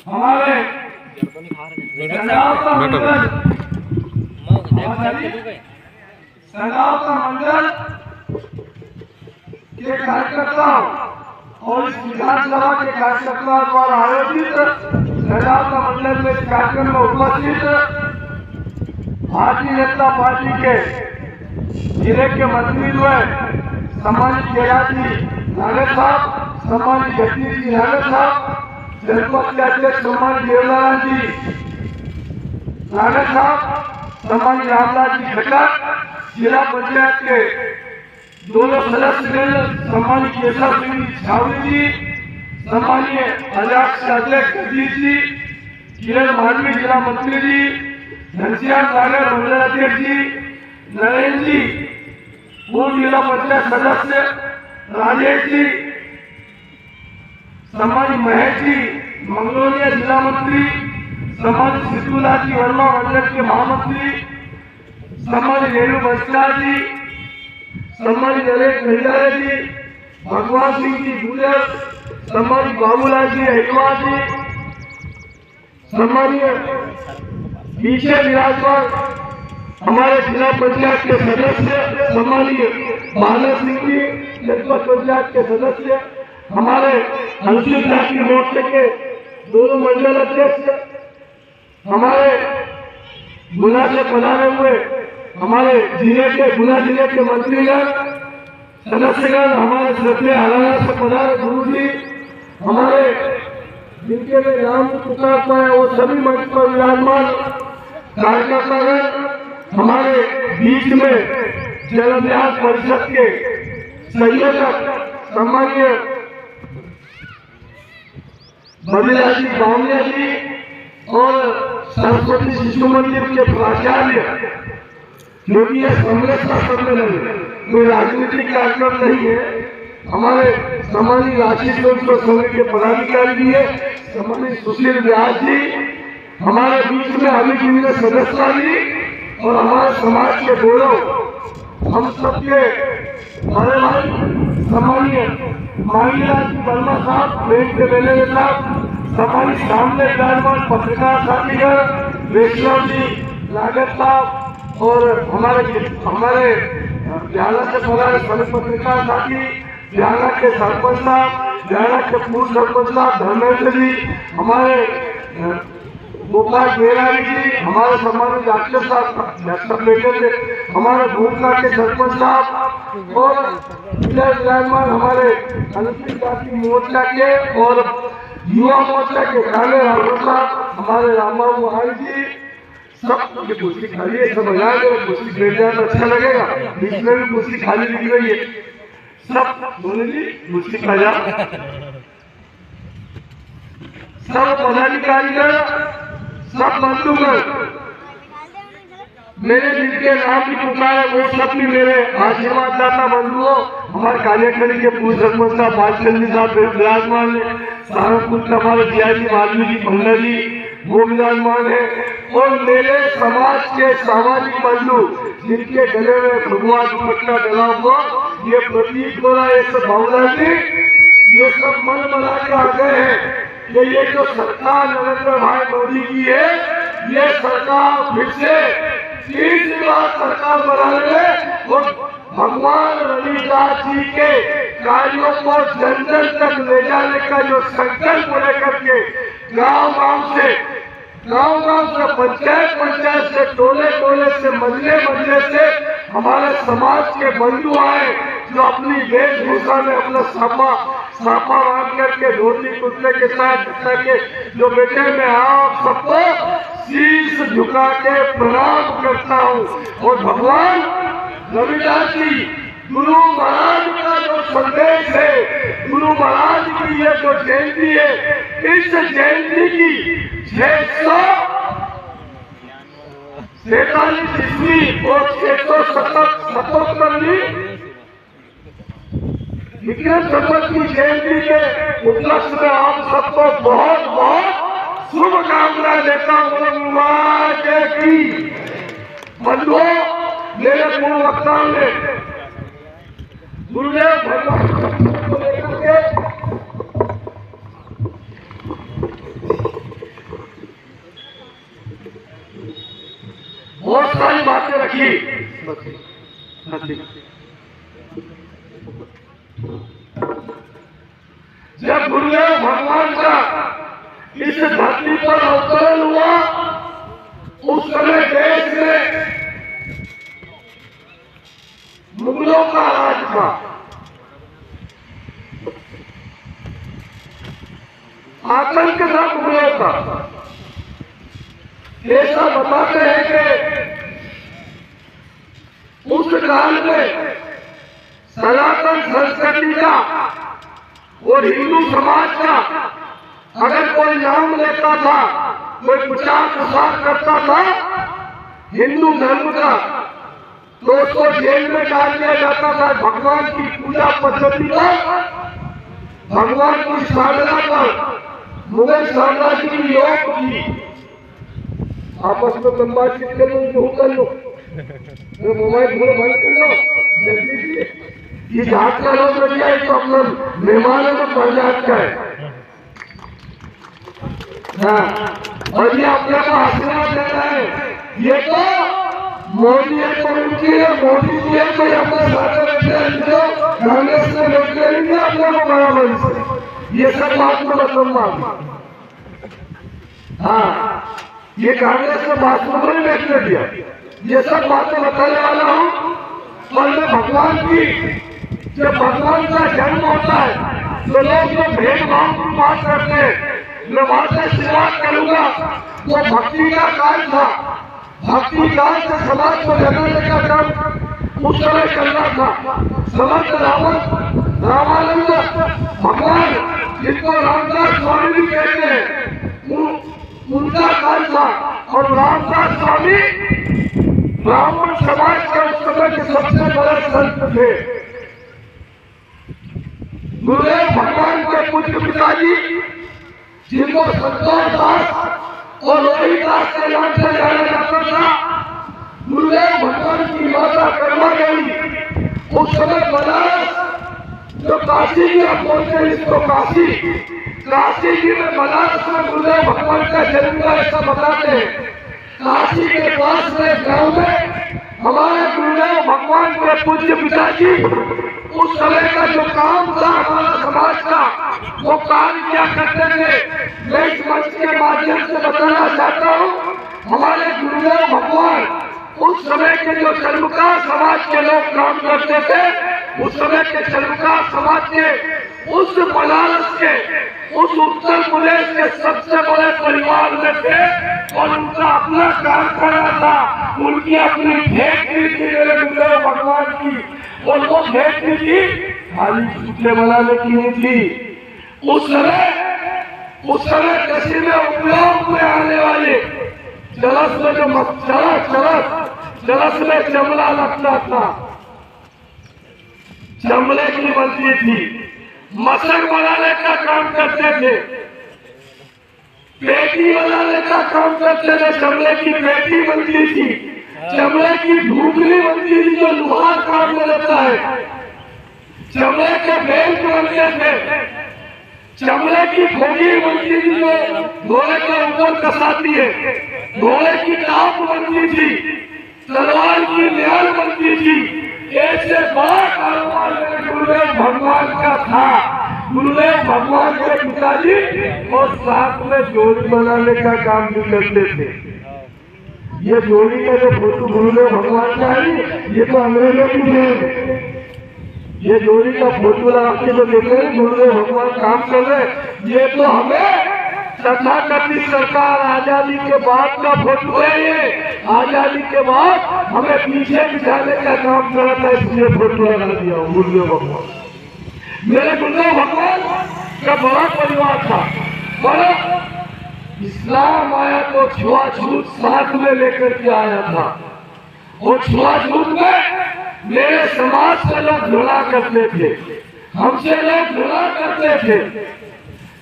हमारे सदावता मंडल के कार्यकर्ताओं और इस विधानसभा के कार्यकर्ताओं द्वारा आयोजित सदावता मंडल में इस कार्यक्रम में उपस्थित भारतीय जनता पार्टी के जिले के मंत्री सम्मानित केराजी नागर साहब, सम्मानित जगदीश जी नागर साहब, जनपद के अध्यक्ष सम्मानित देवनारायण जी नागर साहब, सम्मानित रामदास जी खट्टर, जिला पंचायत के दोनों सदस्य सम्मानित केशव सिंह छावनी जी, सम्मानीय अध्यक्ष जगदीश जी, किरण मालवी जिला मंत्री जी, घनश्याम सागर मंडल अध्यक्ष जी, नरेंद्र जी पूर्व जिला पंचायत सदस्य, राजेश जी, सम्मानित महेश जी मंगलोनिया जिला मंत्री, सम्मानित सिद्धूनाथ जी वर्मा मंडल के महामंत्री, सम्मानित रेणु बंसलाल जी, सम्मानित नरेश भंडारे जी, भगवान सिंह जी गुजर, सम्मानित बाबूलाल जी अहिलवाल जी, सम्मानित पीछे विराजमान हमारे जिला पंचायत के सदस्य, सम्मानीय मानव सिंह जी जनपद पंचायत के सदस्य, हमारे अनुसूचित जाति मोर्चे के दोनों मंडल अध्यक्ष, हमारे गुना से पधारे हुए हमारे जिले के गुना जिले के मंत्रीगण सदस्यगण, हमारे श्रद्धेय हरियाणा से पधारे गुरु जी, हमारे जिनके में नाम पुकार पाए वो सभी मंच पर विराजमान कार्यकर्तागण, हमारे बीच में जल अभ्यास परिषद के संयोजक सम्मानीय बबीलाल जी बामनिया जी और सरस्वती शिशु मंदिर के प्राचार्य, क्योंकि यह समरसता सम्मेलन कोई राजनीतिक कार्यक्रम नहीं है। हमारे सम्मानित राशि संघ के पदाधिकारी भी है, सम्मानित सुशील व्यास जी हमारे बीच में अभी जी ने सदस्यता ली और हमारे समाज के गौरव हम सबके बड़े भाई सम्मानीय मांगीलाल जी वर्मा साहब, प्रेम के मेले साहब, सम्मानित सामने विराजमान पत्रकार साथीगण वैष्णव जी नागर साहब और हमारे बिहार से पधारे सभी पत्रकार साथी, बिहार के सरपंच साहब, बिहार के पूर्व सरपंच साहब धर्मेंद्र जी, हमारे गोपाल बेरारी जी, हमारे सम्मानित डॉक्टर साहब हमारे भूमका के सरपंच साहब और विराजमान हमारे अनुसूचित जाति मोर्चा के और युवा मोर्चा के काले राहुल साहब, हमारे रामबाबू महान जी, सब कुर्सी खाली है, सब बजा दो, कुर्सी बैठ जाए तो अच्छा लगेगा। बीच में भी कुर्सी खाली दिख रही है, सब बोले जी कुर्सी खा जा, सब पदाधिकारीगण, सब बंधुगण, मेरे जिनके नाम की पुकारे वो सब भी मेरे आशीर्वाद दाता बंधुओं, हमारे कालियाखड़ी के पूर्व सरपंच साहब बालचंद जी साहब विराजमान है, सहारनपुर के हमारे जियाजी मालवी जी भंडा जी वो विराजमान है और मेरे समाज के सामाजिक बंधु जिनके गले में भगवान दुपट्टा डला हुआ ये प्रतीक हो रहा है, ये सब बाबूलाल जी ये सब मन बना के आ गए हैं कि ये जो सरकार नरेंद्र भाई मोदी की है ये सरकार फिर से तीसरी बार सरकार बनाने और भगवान रविदास जी के कार्यों को जन जन तक ले जाने का जो संकल्प लेकर के गांव-गांव से पंचायत से टोले से मजले से हमारे समाज के बंधु आए जो अपनी वेशभूषा में अपना सापा बांध करके धोती कुर्ते के साथ के जो बेटे में आप सबको शीश झुका के प्रणाम करता हूँ और भगवान रविदास जी गुरु महाराज का जो संदेश है, गुरु महाराज की ये जो जयंती है, इस जयंती की 647वीं और 677वीं विक्रम संवत की जयंती के उपलक्ष्य में आप सबको बहुत बहुत शुभकामनाएं देता हूँ। बंधुओं, मेरे पूर्व वक्ताओं ने गुरुदेव भगवान को लेकर के रखी। जब गुरुदेव भगवान का इस धरती पर अवतरण हुआ, उस समय देश में मुगलों का राज था। आतंक था मुगलों का। ऐसा बताते हैं कि उस काल में सनातन संस्कृति का और हिंदू समाज का अगर कोई नाम लेता था, कोई प्रचार प्रसार करता था हिंदू धर्म का, तो उसको जेल में डाल दिया जाता था। भगवान की पूजा पद्धति पर, भगवान की साधना पर मुगल साम्राज्य की योग की। आपस में बातचीत कर लो, कर लो, मोबाइल पूरा बंद कर लो, जल्दी से। ये जात का लोग लग जाए तो अपना मेहमानों को पड़ जाता है। हाँ, और ये अपने को आशीर्वाद देता है। ये तो मोदी है तो उनकी है, मोदी जी है तो अपने साथ जो कांग्रेस में लोग करेंगे अपने को बराबर से। ये सब बात में बताऊंगा। हाँ, ये कांग्रेस में बात को नहीं बैठने दिया। ये सब बातें बताने वाला हूँ। और मैं भगवान की, जब भगवान का जन्म होता है तो लोग जो भेदभाव की बात करते हैं, मैं वहां से शुरुआत करूंगा। वो भक्ति का काल था। भक्ति काल से समाज को जगाने का काम उस समय करना था। समर्थ रामानंद भगवान, जिनको रामदास स्वामी भी कहते हैं, उनका काल था। और रामदास स्वामी ब्राह्मण समाज के उस समय के सबसे बड़े संत थे। गुरुदेव भगवान के पूज्य पिताजी, जिनको संतोष दास और रोहिदास के नाम से जाना जाता था, गुरुदेव भगवान की माता कर्मा देवी उस समय बनारस, जो काशी की आप बोलते हैं इसको काशी जी में, बनारस में गुरुदेव भगवान का जन्म का ऐसा बताते हैं। काशी के पास में गांव में हमारे गुरुदेव भगवान के पूज्य पिताजी उस समय का जो काम था हमारा समाज का, वो काम क्या करते थे, मैं इस मंच के माध्यम से बताना चाहता हूँ। हमारे गुरुदेव भगवान उस समय के जो चर्मकार समाज के लोग काम करते थे, उस समय के चर्मकार समाज के उस बनारस के, उस उत्तर प्रदेश के सबसे बड़े परिवार में थे। और उनका अपना कारखाना था, उनकी अपनी फैक्ट्री थी मेरे गुरुदेव भगवान की। और वो फैक्ट्री थी खाली जूते बनाने की नहीं थी। उस समय कृषि में उपयोग में आने वाले चरस में जो चरस में चमड़ा लगता था, चमड़े की बनती थी। मसक बनाने का काम करते थे, पेटी बनाने का काम करते थे, चमड़े की पेटी बनती थी, चमड़े की ढूंढनी बनती थी जो लुहार काम में रहता है, चमड़े के बेल्ट बनते थे, चमड़े की खोगी बनती थी जो घोड़े के ऊपर कसाती है, घोड़े की टाप बनती थी, तलवार की न्याल बनती थी। ऐसे बड़ा कारोबार गुरुदेव भगवान का था। गुरुदेव भगवान के पिताजी और साथ में जोड़ी बनाने का काम भी करते थे। ये जोड़ी का जो फोटो गुरुदेव भगवान का है, ये तो अंग्रेजों की है। ये जोड़ी का फोटो लगा के जो देख रहे हैं गुरुदेव भगवान काम कर रहे, ये तो हमें तथाकथित सरकार आजादी के बाद का फोटो है। ये आजादी के बाद हमें पीछे बिठाने का काम करा था, इसलिए फोटो लगा दिया गुरुदेव भगवान। मेरे गुरुदेव भगवान का बड़ा परिवार था, बड़ा। इस्लाम आया तो छुआछूत साथ में लेकर के आया था। और छुआछूत में मेरे समाज से लोग घृणा करते थे, हमसे लोग घृणा करते थे,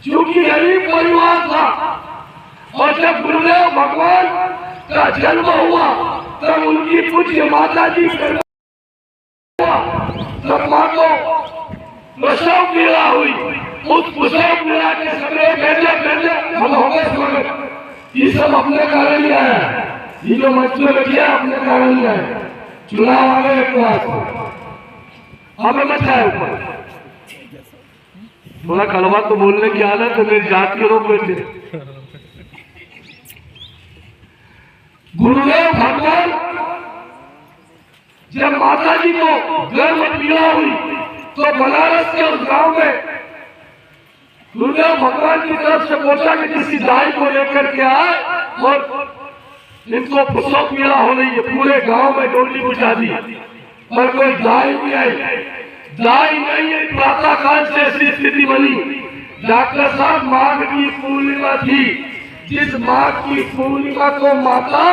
क्योंकि गरीब परिवार था। और जब गुरुदेव भगवान का जन्म हुआ तब उनकी पूज्य माता जी तब माँ को प्रसव पीड़ा हुई। उस प्रसव पीड़ा के समय भेजे हम हो गए, ये सब अपने कारण ही आया। ये जो मंच में बैठिए अपने कारण नहीं आए, चुनाव आ गए एक बार हमें मत आए ऊपर। थोड़ा कड़वा तो बोलने की आदत है, मेरी जात के लोग बैठे। गुरुदेव भगवान जब माता जी को गर्भ पीड़ा हुई तो बनारस के उस गांव में गुरुदेव भगवान की तरफ से पूछा कि किसी दाई को लेकर के आए और इनको प्रसव पीड़ा हो रही है। पूरे गांव में डोली बुझा दी पर कोई दाई नहीं आई, दाई नहीं है। प्रातः काल से ऐसी स्थिति बनी। डॉक्टर साहब माघ की पूर्णिमा थी, जिस माघ की पूर्णिमा को माता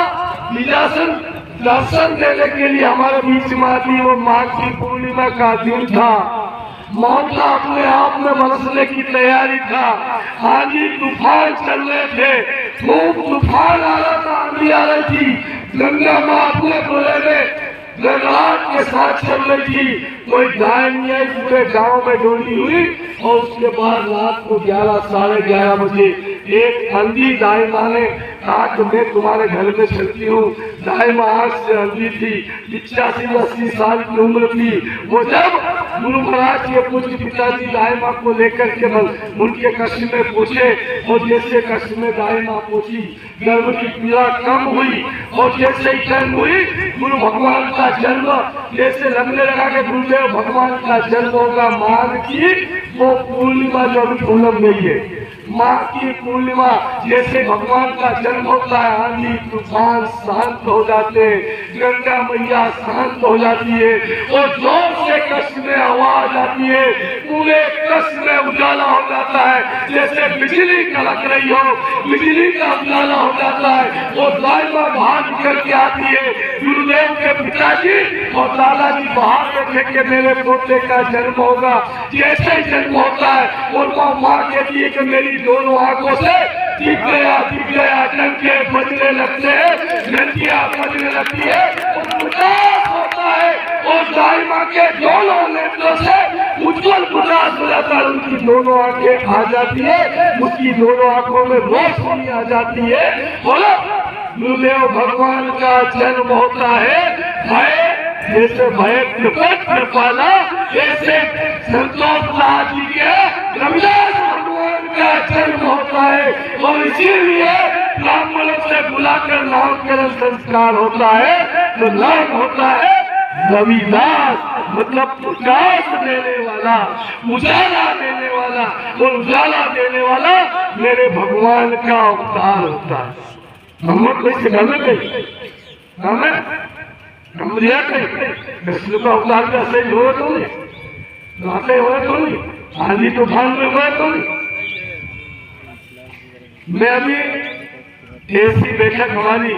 लीलासन दर्शन देने के लिए हमारे बीच में आती, वो माघ की पूर्णिमा का दिन था। मौका अपने आप में बरसने की तैयारी था। आंधी तूफान चल रहे थे, खूब तूफान आ रहा था, आंधी आ रही थी। गंगा माँ अपने बोले में गड़गड़ाहट के साथ चल रही थी। कोई गाय नहीं आई, पूरे गांव में डोली हुई। और उसके बाद रात को 11 साढ़े 11 बजे एक अंधी दाई माँ ने कहा कि मैं तुम्हारे घर में चलती हूँ। दाई माँ आँख से अंधी थी, 85-80 साल की उम्र थी। वो जब गुरु महाराज के पूज्य पिताजी दाई माँ को लेकर के उनके कष्ट में पूछे और जैसे कष्ट में दाई माँ पूछी, गर्भ की पीड़ा कम हुई और जैसे ही कम हुई गुरु भगवान का जन्म जैसे लगने लगा कि गुरुदेव भगवान का जन्म होगा। माघ की वो पूर्णिमा जो अभी पूनम गई है, माघ की पूर्णिमा जैसे भगवान का जन्म होता है, आंधी तूफान शांत हो जाते हैं, गंगा मैया शांत हो जाती है और जोर से कष्ट में आवाज आती है, पूरे कष्ट में उजाला हो जाता है। जैसे बिजली कड़क रही हो, बिजली का उजाला हो जाता है। वो दाइमा बाहर निकल के आती है। गुरुदेव के पिताजी और दादाजी बाहर बैठे के मेरे पोते का जन्म होगा। जैसे ही जन्म होता है और माँ कहती है कि मेरी दोनों आंखों से दिख गया, डंके बजने लगते हैं, घंटियां बजने लगती है और प्रकाश होता है और दाई माँ के दोनों नेत्रों से उज्जवल प्रकाश हो जाता है। उनकी दोनों आंखें आ जाती है, उसकी दोनों आंखों में रोशनी आ जाती है। बोलो गुरुदेव भगवान का जन्म होता है। भय जैसे भय त्रिपट कृपाला, जैसे संतोष दास जी के रविदास भगवान का जन्म होता है और इसीलिए ब्राह्मणों से बुलाकर नामकरण संस्कार होता है। तो नाम होता है रविदास, मतलब प्रकाश देने वाला, उजाला देने वाला। और उजाला देने वाला मेरे भगवान का अवतार होता है। हम लोग कोई सिखाने गई हमें हम दिया कहीं कृष्ण का अवतार का सही हुआ तो नहीं, रातें हुए तो नहीं, आंधी तूफान में हुआ तो नहीं। मैं अभी ऐसी बैठक हमारी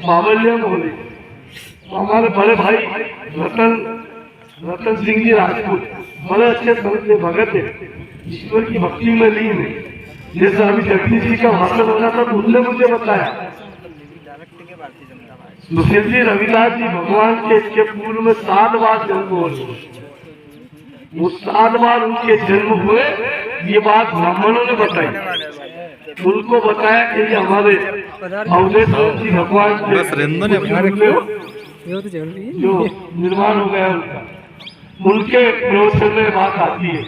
बावलिया में होली, हमारे बड़े भाई रतन सिंह जी राजपूत बड़े अच्छे संत भगत है, ईश्वर की भक्ति में लीन है। जैसे अभी जगदीश जी का भाषण होना था तो उनने मुझे बताया सुशील जी रविदास जी भगवान के इसके पूर्व में 7 बार जन्म हुए। वो 7 बार उनके जन्म हुए, ये बात ब्राह्मणों ने बताई। उनको बताया कि ये हमारे अवधेश्वर जी भगवान जो निर्माण हो गया उनके प्रवचन में बात आती है।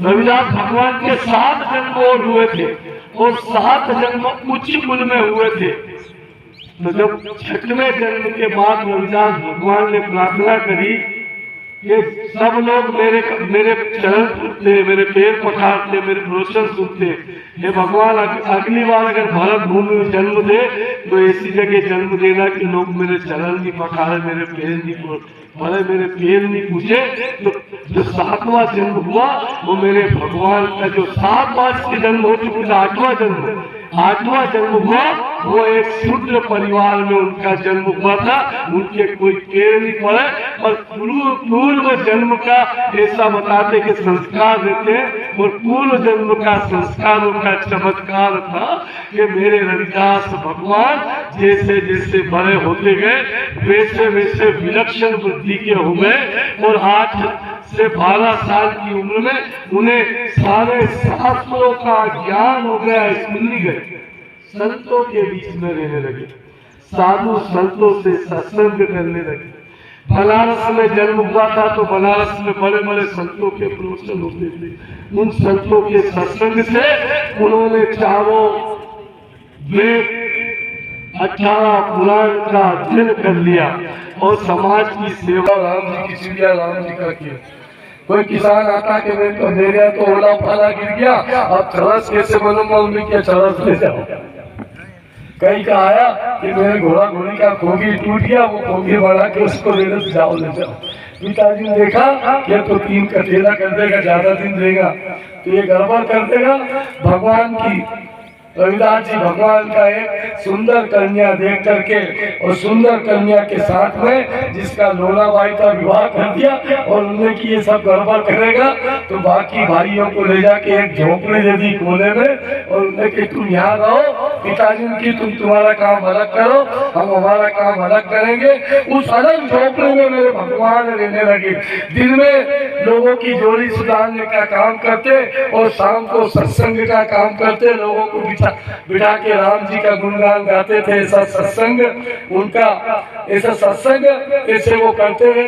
रविदास भगवान के 7 जन्म और हुए थे और 7 जन्म उच्च कुल में हुए थे। तो जब 6वें जन्म के बाद रविदास भगवान ने प्रार्थना करी कि सब लोग मेरे चरण सुनते, मेरे पैर पखारते, मेरे प्रवचन सुनते, हे भगवान अगली बार अगर भारत भूमि में जन्म दे तो ऐसी जगह जन्म देना कि लोग मेरे चरण नहीं पखारे, मेरे पैर नहीं भले मेरे पैर नहीं पूछे। तो जो 7वां जन्म हुआ वो मेरे भगवान का, जो 7 बार के जन्म हो चुके थे, 8वां जन्म हुआ वो एक शूद्र परिवार में उनका जन्म हुआ था। उनके कोई पैर नहीं पड़े और पूर्व जन्म का ऐसा बताते कि संस्कार देते हैं और पूर्व जन्म का संस्कारों का चमत्कार था कि मेरे रविदास भगवान जैसे जैसे बड़े होते गए वैसे वैसे विलक्षण बुद्धि के हो गए और 8 से 12 साल की उम्र में उन्हें सारे शास्त्रों का ज्ञान हो गया, स्मृति गए, संतों के बीच में रहने लगे। साधु संतों से सत्संग करने लगे। बनारस में जन्म हुआ था तो बनारस में बड़े बड़े संतों के प्रवचन होते थे। उन संतों के सत्संग से उन्होंने चारों वेद 18 पुराण का अध्ययन कर लिया और समाज की सेवा राम जी की चिड़िया राम जी का किया। कोई किसान आता कि मैं तो दे गया तो ओला फाला गिर गया, अब चरस कैसे बनूं मम्मी के चरस ले जाओ। कहीं का आया कि मेरे घोड़ा घोड़ी का खोगी टूट गया, वो खोगी बना के उसको ले जाओ ले जाओ। पिताजी ने देखा कि तो 3 कटेला कर देगा, ज्यादा दिन देगा तो ये गड़बड़ कर देगा। भगवान की रविदास जी भगवान का एक सुंदर कन्या देख करके और सुंदर कन्या के साथ में जिसका लोलाबाई का विवाह कर दिया और उन्हें कि ये सब गड़बड़ करेगा तो बाकी भाइयों को ले जाके एक झोंपड़ी दे दी कोने में और उन्हें कि तुम यहाँ रहो, पिताजी की तुम तुम्हारा काम अलग करो, हम हमारा काम अलग करेंगे। उस अलग झोंपड़ी में मेरे भगवान रहने लगे। दिन में लोगों की जोड़ी सुधारने का काम करते और शाम को सत्संग का काम करते, लोगों को बिठा के राम जी का गुणगान गाते थे। ऐसा सत्संग उनका, ऐसा सत्संग ऐसे वो करते हुए